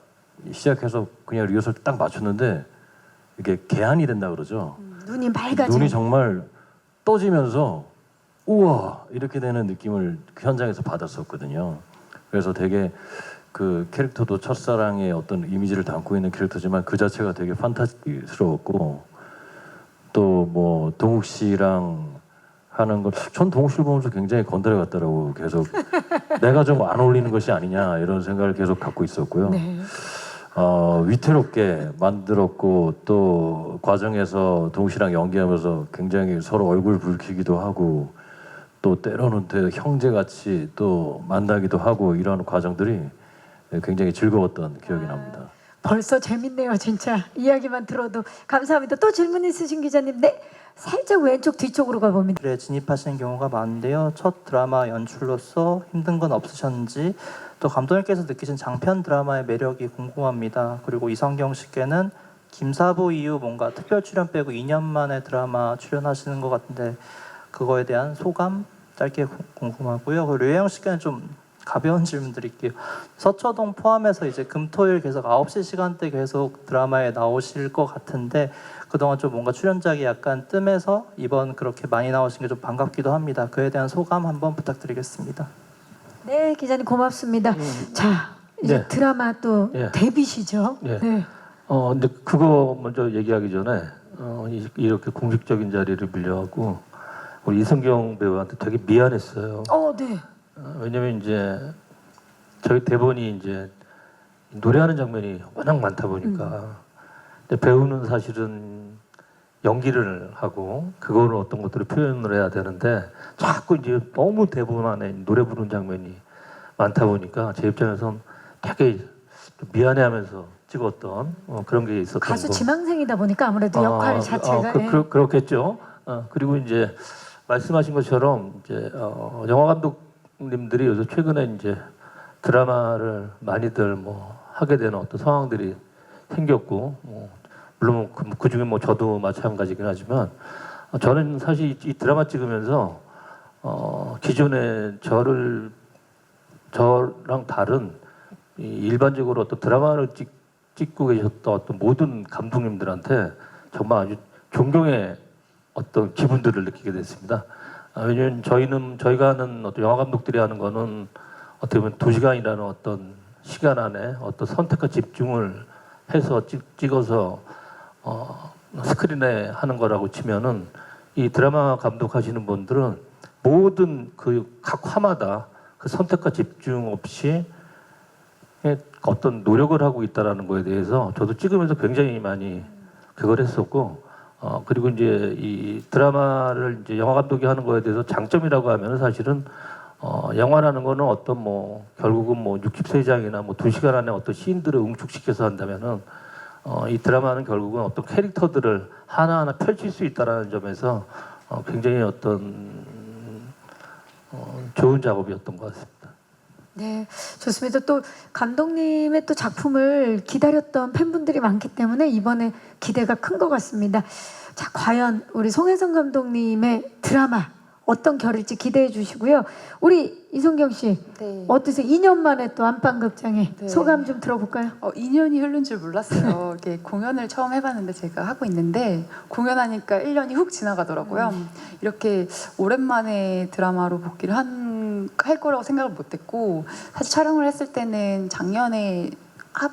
시작해서 그냥 리허설 딱 맞췄는데 이게 개안이 된다 그러죠. 눈이 맑아져. 눈이 정말 떠지면서 우와 이렇게 되는 느낌을 그 현장에서 받았었거든요. 그래서 되게 그 캐릭터도 첫사랑의 어떤 이미지를 담고 있는 캐릭터지만 그 자체가 되게 판타지스러웠고 또 뭐 동욱 씨랑 하는 걸 전 동욱 씨를 보면서 굉장히 건드려 같더라고. 계속 내가 좀 안 어울리는 것이 아니냐 이런 생각을 계속 갖고 있었고요. 네. 위태롭게 만들었고 또 과정에서 동욱 씨랑 연기하면서 굉장히 서로 얼굴 붉히기도 하고 또 때로는 되게 형제같이 또 만나기도 하고 이런 과정들이 굉장히 즐거웠던 기억이 납니다. 벌써 재밌네요, 진짜. 이야기만 들어도 감사합니다. 또 질문 있으신 기자님? 네, 살짝 왼쪽 뒤쪽으로 가봅니다. 에 진입하시는 경우가 많은데요. 첫 드라마 연출로서 힘든 건 없으셨는지, 또 감독님께서 느끼신 장편 드라마의 매력이 궁금합니다. 그리고 이성경 씨께는 김사부 이후 뭔가 특별 출연 빼고 2년 만에 드라마 출연하시는 것 같은데 그거에 대한 소감 짧게 궁금하고요. 그리고 류혜영 씨께는 좀 가벼운 질문 드릴게요. 서초동 포함해서 이제 금토일 계속 9시 시간대 계속 드라마에 나오실 것 같은데 그동안 좀 뭔가 출연작이 약간 뜸해서 이번 그렇게 많이 나오신 게 좀 반갑기도 합니다. 그에 대한 소감 한번 부탁드리겠습니다. 네, 기자님 고맙습니다. 자, 이제 네. 드라마 또 예. 데뷔시죠? 예. 네. 근데 그거 먼저 얘기하기 전에 이렇게 공식적인 자리를 빌려갖고 우리 이성경 배우한테 되게 미안했어요. 네. 왜냐면 이제 저희 대본이 이제 노래하는 장면이 워낙 많다 보니까 근데 배우는 사실은 연기를 하고 그거를 어떤 것들을 표현을 해야 되는데 자꾸 이제 너무 대본 안에 노래 부르는 장면이 많다 보니까 제 입장에선 되게 미안해하면서 찍었던 그런 게 있었던 가수 거. 지망생이다 보니까 아무래도 역할 자체가 그렇겠죠. 그리고 이제 말씀하신 것처럼 이제 영화 감독님들이 요새 최근에 이제 드라마를 많이들 뭐 하게 되는 어떤 상황들이 생겼고 물론 그 중에 뭐 저도 마찬가지긴 하지만 저는 사실 이 드라마 찍으면서 기존에 저랑 다른 일반적으로 어떤 드라마를 찍고 계셨던 어떤 모든 감독님들한테 정말 아주 존경의 어떤 기분들을 느끼게 됐습니다. 왜냐하면 저희가 하는 어떤 영화 감독들이 하는 거는 어떻게 보면 2시간이라는 어떤 시간 안에 어떤 선택과 집중을 해서 찍어서 스크린에 하는 거라고 치면은 이 드라마 감독하시는 분들은 모든 그 각 화마다 그 선택과 집중 없이 어떤 노력을 하고 있다라는 거에 대해서 저도 찍으면서 굉장히 많이 그걸 했었고 그리고 이제 이 드라마를 이제 영화 감독이 하는 거에 대해서 장점이라고 하면은 사실은 영화라는 거는 어떤 뭐 결국은 뭐 63장이나 뭐 2시간 안에 어떤 시인들을 응축시켜서 한다면은 이 드라마는 결국은 어떤 캐릭터들을 하나하나 펼칠 수 있다라는 점에서 굉장히 어떤 좋은 작업이었던 것 같습니다. 네, 좋습니다. 또 감독님의 또 작품을 기다렸던 팬분들이 많기 때문에 이번에 기대가 큰 것 같습니다. 자, 과연 우리 송혜성 감독님의 드라마 어떤 결일지 기대해 주시고요. 우리 이성경 씨 네. 어떠세요? 2년 만에 또 안방극장에 네. 소감 좀 들어볼까요? 2년이 흐른 줄 몰랐어요. 이렇게 공연을 처음 해봤는데 제가 하고 있는데 공연하니까 1년이 훅 지나가더라고요. 이렇게 오랜만에 드라마로 복귀를 할 거라고 생각을 못했고 사실 촬영을 했을 때는 작년에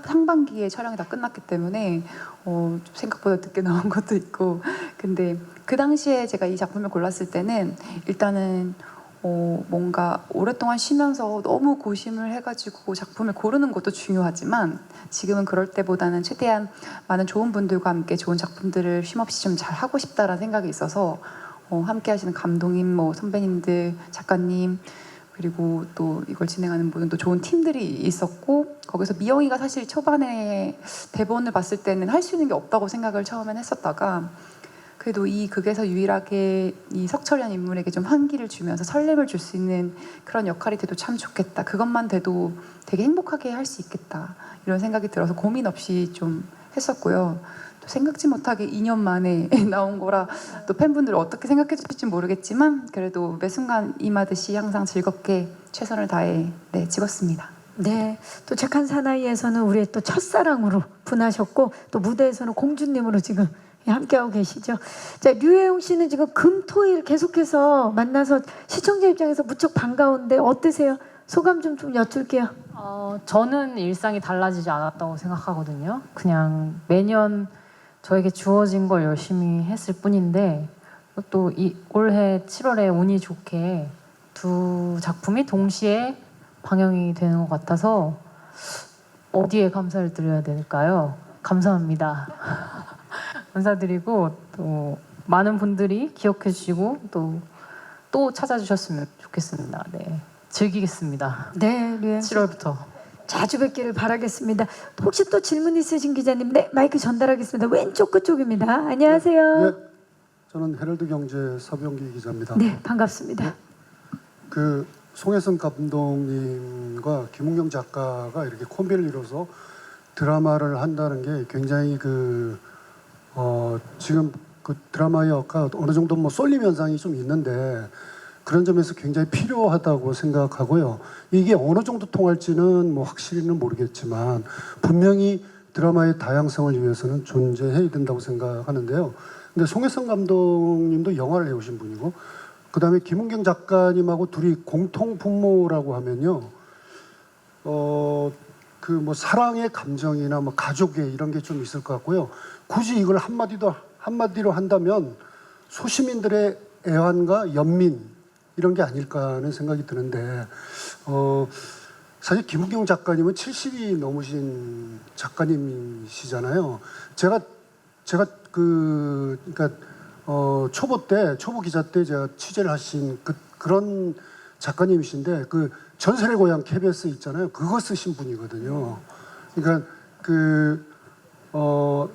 상반기에 촬영이 다 끝났기 때문에 좀 생각보다 늦게 나온 것도 있고 근데 그 당시에 제가 이 작품을 골랐을 때는 일단은 뭔가 오랫동안 쉬면서 너무 고심을 해가지고 작품을 고르는 것도 중요하지만 지금은 그럴 때보다는 최대한 많은 좋은 분들과 함께 좋은 작품들을 쉼없이 좀 잘 하고 싶다라는 생각이 있어서 함께 하시는 감독님, 뭐 선배님들, 작가님 그리고 또 이걸 진행하는 모든 또 좋은 팀들이 있었고 거기서 미영이가 사실 초반에 대본을 봤을 때는 할 수 있는 게 없다고 생각을 처음엔 했었다가 그래도 이 극에서 유일하게 이 석철이라는 인물에게 좀 환기를 주면서 설렘을 줄 수 있는 그런 역할이 돼도 참 좋겠다. 그것만 돼도 되게 행복하게 할 수 있겠다. 이런 생각이 들어서 고민 없이 좀 했었고요. 또 생각지 못하게 2년 만에 나온 거라 또 팬분들 어떻게 생각해 주실지 모르겠지만 그래도 매 순간 임하듯이 항상 즐겁게 최선을 다해 찍었습니다. 네, 또 착한 사나이에서는 우리의 또 첫사랑으로 분하셨고 또 무대에서는 공주님으로 지금 함께하고 계시죠. 자, 류혜영 씨는 지금 금토일 계속해서 만나서 시청자 입장에서 무척 반가운데 어떠세요? 소감 좀 여쭐게요. 저는 일상이 달라지지 않았다고 생각하거든요. 그냥 매년 저에게 주어진 걸 열심히 했을 뿐인데 또 올해 7월에 운이 좋게 두 작품이 동시에 방영이 되는 것 같아서 어디에 감사를 드려야 될까요? 감사합니다. 감사드리고 또 많은 분들이 기억해 주시고 또 찾아주셨으면 좋겠습니다. 네, 즐기겠습니다. 네, 류혜영 씨. 7월부터. 자주 뵙기를 바라겠습니다. 혹시 또 질문 있으신 기자님, 네, 마이크 전달하겠습니다. 왼쪽 끝쪽입니다. 안녕하세요. 네, 저는 헤럴드 경제 서병기 기자입니다. 네, 반갑습니다. 그 송혜선 감독님과 김은경 작가가 이렇게 콤비를 이뤄서 드라마를 한다는 게 굉장히 지금 그 드라마의 역할 어느 정도 뭐 쏠림 현상이 좀 있는데 그런 점에서 굉장히 필요하다고 생각하고요. 이게 어느 정도 통할지는 뭐 확실히는 모르겠지만 분명히 드라마의 다양성을 위해서는 존재해야 된다고 생각하는데요. 근데 송혜선 감독님도 영화를 해오신 분이고 그다음에 김은경 작가님하고 둘이 공통 분모라고 하면요. 그 뭐 사랑의 감정이나 뭐 가족의 이런 게 좀 있을 것 같고요. 굳이 이걸 한마디로 한다면 소시민들의 애환과 연민 이런 게 아닐까 하는 생각이 드는데 사실 김은경 작가님은 70이 넘으신 작가님이시잖아요. 제가 그러니까 초보 기자 때 제가 취재를 하신 그런 작가님이신데 그 전설의 고향 KBS 있잖아요. 그거 쓰신 분이거든요. 그러니까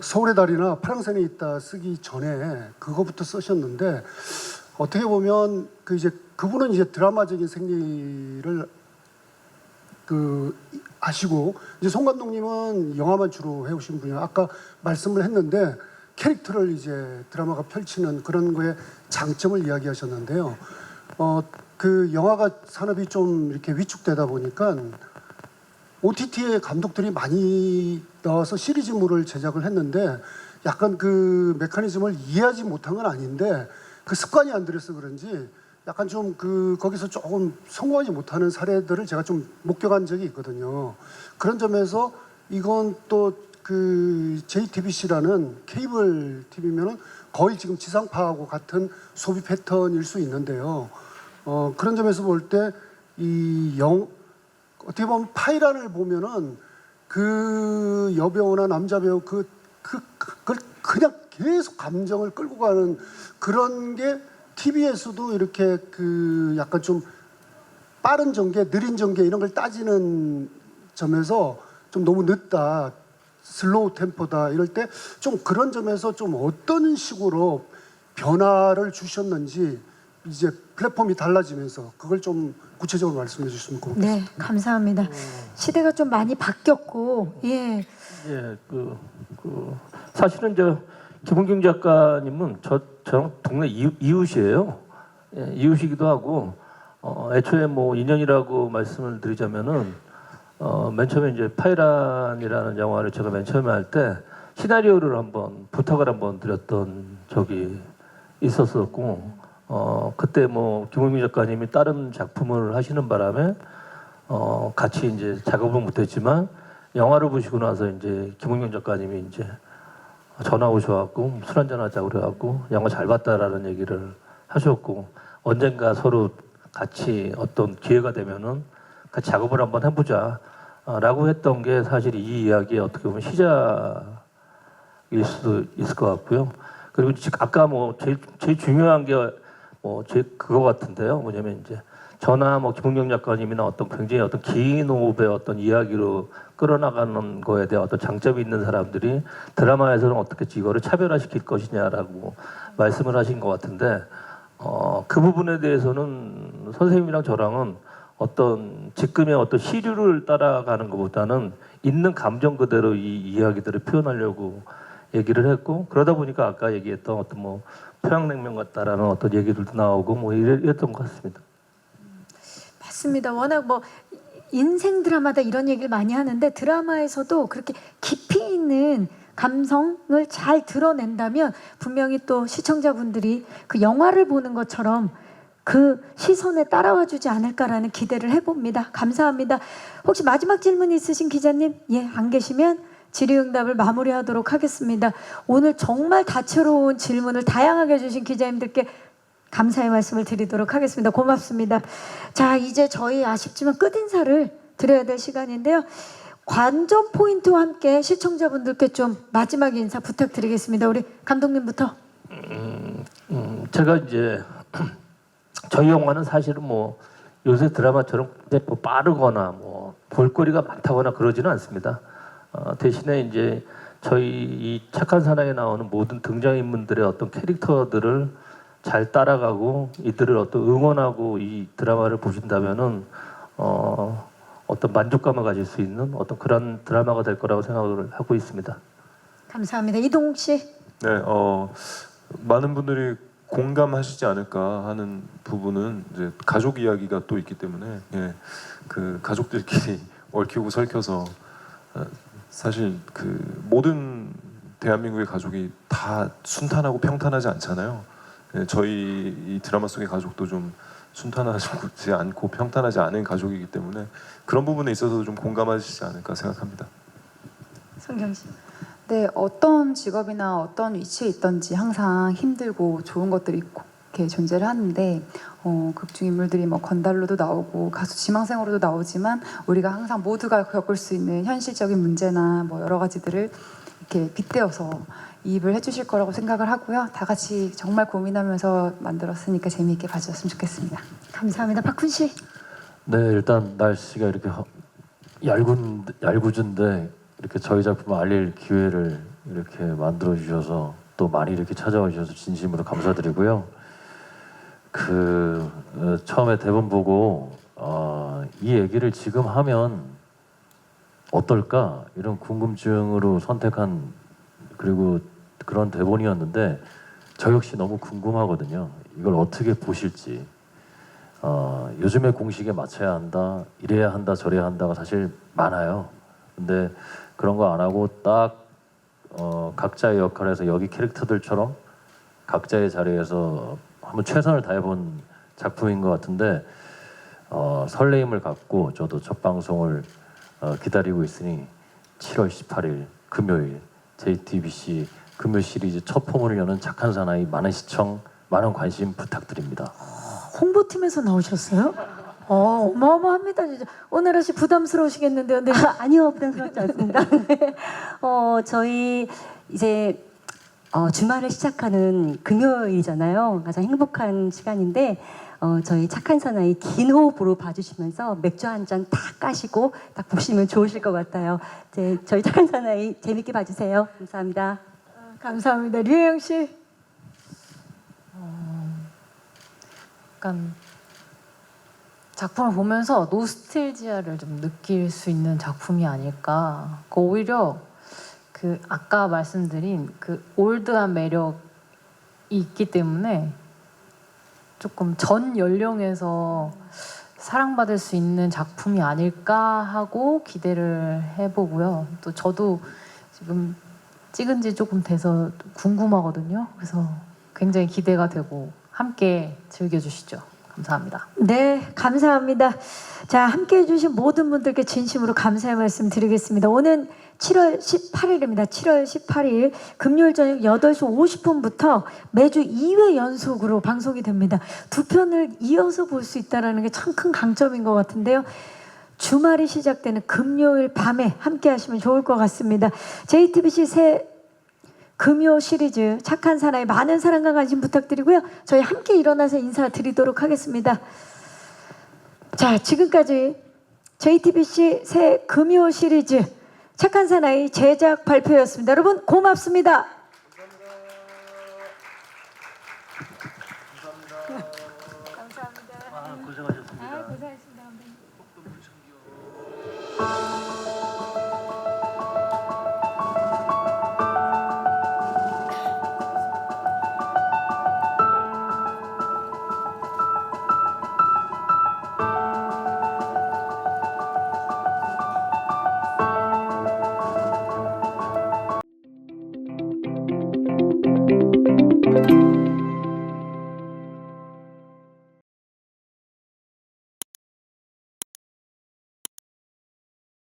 서울의 달이나 파랑새에 있다 쓰기 전에 그거부터 쓰셨는데 어떻게 보면 그분은 이제 드라마적인 생리를 아시고 이제 송 감독님은 영화만 주로 해오신 분이에요. 아까 말씀을 했는데 캐릭터를 이제 드라마가 펼치는 그런 거에 장점을 이야기하셨는데요. 그 영화가 산업이 좀 이렇게 위축되다 보니까 OTT에 감독들이 많이 나와서 시리즈물을 제작을 했는데 약간 그 메커니즘을 이해하지 못한 건 아닌데 그 습관이 안 들어서 그런지 약간 좀 거기서 조금 성공하지 못하는 사례들을 제가 좀 목격한 적이 있거든요. 그런 점에서 이건 또 그 JTBC라는 케이블 TV면은 거의 지금 지상파하고 같은 소비 패턴일 수 있는데요. 그런 점에서 볼 때 어떻게 보면 파이란을 보면은 그 여배우나 남자 배우 그걸 그냥 계속 감정을 끌고 가는 그런 게 TV에서도 이렇게 약간 좀 빠른 전개, 느린 전개 이런 걸 따지는 점에서 좀 너무 늦다, 슬로우 템포다 이럴 때 좀 그런 점에서 좀 어떤 식으로 변화를 주셨는지 이제 플랫폼이 달라지면서 그걸 좀 구체적으로 말씀해 주시면 고맙겠습니다. 네, 감사합니다. 시대가 좀 많이 바뀌었고, 예. 예, 사실은 김은경 작가님은 저랑 동네 이웃이에요. 예, 이웃이기도 하고, 애초에 뭐 인연이라고 말씀을 드리자면은, 맨 처음에 이제 파이란이라는 영화를 제가 맨 처음에 할 때 시나리오를 부탁을 한번 드렸던 적이 있었었고, 그때 뭐 김은경 작가님이 다른 작품을 하시는 바람에, 같이 이제 작업을 못했지만, 영화를 보시고 나서 이제 김은경 작가님이 이제 전화 오셔갖고 술 한잔 하자고 그래갖고 영화 잘 봤다라는 얘기를 하셨고 언젠가 서로 같이 어떤 기회가 되면은 같이 작업을 한번 해보자 라고 했던 게 사실 이 이야기의 어떻게 보면 시작일 수도 있을 것 같고요. 그리고 아까 뭐 제일 중요한 게 그거 같은데요. 뭐냐면 이제 저나 뭐 김은경 작가님이나 굉장히 긴 호흡의 이야기로 끌어나가는 거에 대한 장점이 있는 사람들이 드라마에서는 어떻게 이거를 차별화시킬 것이냐라고 말씀을 하신 것 같은데 그 부분에 대해서는 선생님이랑 저랑은 지금의 시류를 따라가는 것보다는 있는 감정 그대로 이 이야기들을 표현하려고 얘기를 했고 그러다 보니까 아까 얘기했던 평양냉면 같다라는 얘기들도 나오고 뭐 이랬던 것 같습니다. 맞습니다. 워낙 인생 드라마다 이런 얘기를 많이 하는데 드라마에서도 그렇게 깊이 있는 감성을 잘 드러낸다면 분명히 또 시청자분들이 그 영화를 보는 것처럼 그 시선에 따라와 주지 않을까라는 기대를 해봅니다. 감사합니다. 혹시 마지막 질문 있으신 기자님? 예, 안 계시면 질의응답을 마무리하도록 하겠습니다. 오늘 정말 다채로운 질문을 다양하게 해주신 기자님들께 감사의 말씀을 드리도록 하겠습니다. 고맙습니다. 자, 이제 저희 아쉽지만 끝인사를 드려야 될 시간인데요. 관전 포인트와 함께 시청자분들께 좀 마지막 인사 부탁드리겠습니다. 우리 감독님부터. 제가 이제 저희 영화는 사실은 뭐 요새 드라마처럼 뭐 빠르거나 뭐 볼거리가 많다거나 그러지는 않습니다. 대신에 이제 저희 이 착한 사나이에 나오는 모든 등장인물들의 어떤 캐릭터들을 잘 따라가고 이들을 어떤 응원하고 이 드라마를 보신다면은 어떤 만족감을 가질 수 있는 어떤 그런 드라마가 될 거라고 생각을 하고 있습니다. 감사합니다. 이동욱 씨. 네, 많은 분들이 공감하시지 않을까 하는 부분은 이제 가족 이야기가 또 있기 때문에 예, 그 가족들끼리 얽히고 설켜서 사실 그 모든 대한민국의 가족이 다 순탄하고 평탄하지 않잖아요. 예, 저희 이 드라마 속의 가족도 좀 순탄하지 않고 평탄하지 않은 가족이기 때문에 그런 부분에 있어서 좀 공감하시지 않을까 생각합니다. 성경 씨. 네, 어떤 직업이나 어떤 위치에 있든지 항상 힘들고 좋은 것들이 이렇게 존재를 하는데 극중 인물들이 뭐 건달로도 나오고 가수 지망생으로도 나오지만 우리가 항상 모두가 겪을 수 있는 현실적인 문제나 뭐 여러 가지들을 이렇게 빗대어서 이입을 해주실 거라고 생각을 하고요. 다 같이 정말 고민하면서 만들었으니까 재미있게 봐주셨으면 좋겠습니다. 감사합니다. 박훈 씨. 네, 일단 날씨가 이렇게 얄궂은데 이렇게 저희 작품을 알릴 기회를 이렇게 만들어 주셔서 또 많이 이렇게 찾아와 주셔서 진심으로 감사드리고요. 처음에 대본 보고 이 얘기를 지금 하면 어떨까 이런 궁금증으로 선택한 그리고 그런 대본이었는데 저 역시 너무 궁금하거든요. 이걸 어떻게 보실지. 요즘에 공식에 맞춰야 한다, 이래야 한다, 저래야 한다가 사실 많아요. 근데 그런 거 안 하고 딱 각자의 역할에서 여기 캐릭터들처럼 각자의 자리에서 한번 최선을 다해본 작품인 것 같은데 설레임을 갖고 저도 첫 방송을 기다리고 있으니 7월 18일 금요일 JTBC 금요 시리즈 첫 포문을 여는 착한 사나이 많은 시청, 많은 관심 부탁드립니다. 홍보팀에서 나오셨어요? 어마어마합니다. 진짜. 오늘아 씨 부담스러우시겠는데요. 네. 아니요, 부담스럽지 않습니다. 네. 저희 이제 주말을 시작하는 금요일이잖아요. 가장 행복한 시간인데 저희 착한 사나이 긴 호흡으로 봐주시면서 맥주 한 잔 딱 까시고 딱 보시면 좋으실 것 같아요. 저희 착한 사나이 재밌게 봐주세요. 감사합니다. 감사합니다. 류혜영 씨. 약간 작품을 보면서 노스텔지아를 좀 느낄 수 있는 작품이 아닐까. 오히려 그 아까 말씀드린 그 올드한 매력이 있기 때문에 조금 전 연령에서 사랑받을 수 있는 작품이 아닐까 하고 기대를 해보고요. 또 저도 지금 찍은 지 조금 돼서 궁금하거든요. 그래서 굉장히 기대가 되고 함께 즐겨주시죠. 감사합니다. 네, 감사합니다. 자, 함께 해주신 모든 분들께 진심으로 감사의 말씀 드리겠습니다. 오늘 7월 18일입니다. 7월 18일 금요일 저녁 8시 50분부터 매주 2회 연속으로 방송이 됩니다. 두 편을 이어서 볼 수 있다는 게 참 큰 강점인 것 같은데요. 주말이 시작되는 금요일 밤에 함께 하시면 좋을 것 같습니다. JTBC 새 금요 시리즈 착한 사나이 많은 사랑과 관심 부탁드리고요. 저희 함께 일어나서 인사드리도록 하겠습니다. 자, 지금까지 JTBC 새 금요 시리즈 착한 사나이 제작 발표였습니다. 여러분 고맙습니다. 감사합니다. 고생하셨습니다. 고생하셨습니다.